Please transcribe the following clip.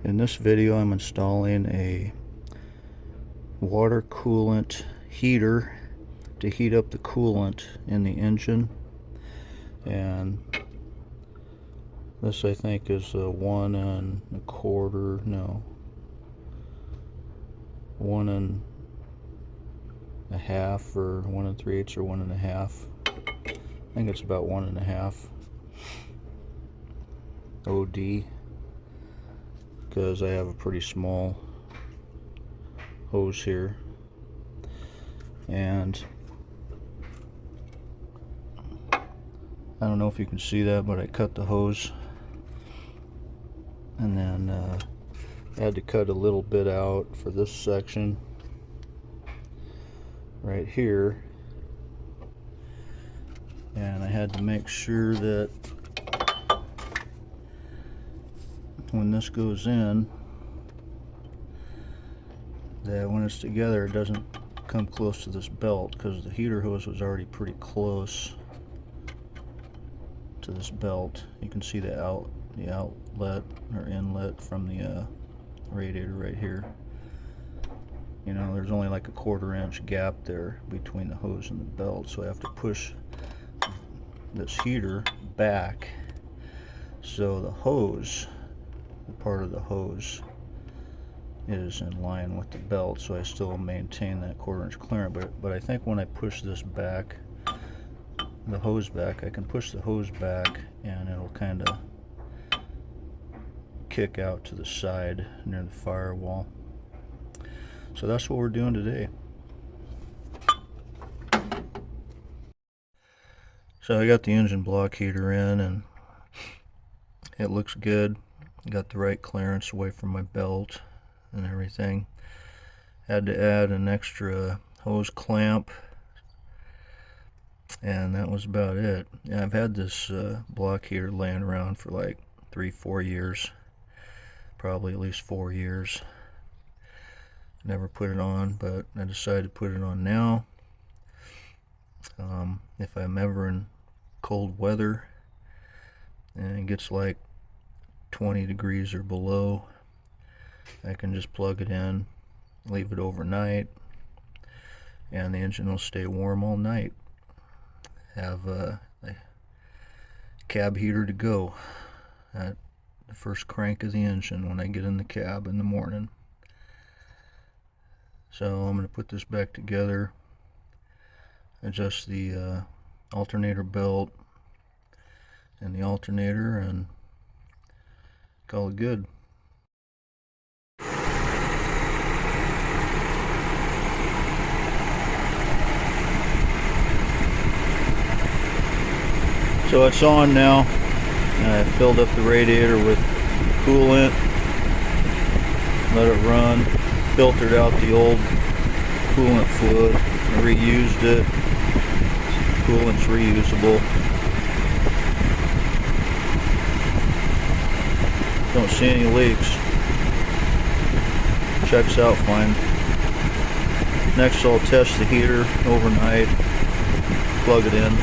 In this video, I'm installing a water coolant heater to heat up the coolant in the engine, and this I think is a 1 1/4, no, 1 1/2 or 1 3/8 or 1 1/2. I think it's about 1 1/2 OD, because I have a pretty small hose here, and I don't know if you can see that, but I cut the hose, and then I had to cut a little bit out for this section right here, and I had to make sure that when this goes in, that when it's together it doesn't come close to this belt, because the heater hose was already pretty close to this belt. You can see the outlet or inlet from the radiator right here. You know, there's only like a 1/4 inch gap there between the hose and the belt, so I have to push this heater back so the hose, the part of the hose, is in line with the belt, so I still maintain that 1/4 inch clearance. But I think when I push this back, the hose back, I can push the hose back and it'll kind of kick out to the side near the firewall. So that's what we're doing today. So I got the engine block heater in, and it looks good. Got the right clearance away from my belt and everything. Had to add an extra hose clamp, and that was about it. Yeah, I've had this block heater laying around for like 3-4 years, probably at least 4 years. Never put it on, but I decided to put it on now. If I'm ever in cold weather and it gets like 20 degrees or below, I can just plug it in, leave it overnight, and the engine will stay warm all night. Have a cab heater to go at the first crank of the engine when I get in the cab in the morning. So I'm going to put this back together, adjust the alternator belt and the alternator, and call it good. So it's on now. I filled up the radiator with coolant, let it run, filtered out the old coolant fluid, reused it. Coolant's reusable. Don't see any leaks. Checks out fine. Next I'll test the heater overnight, plug it in.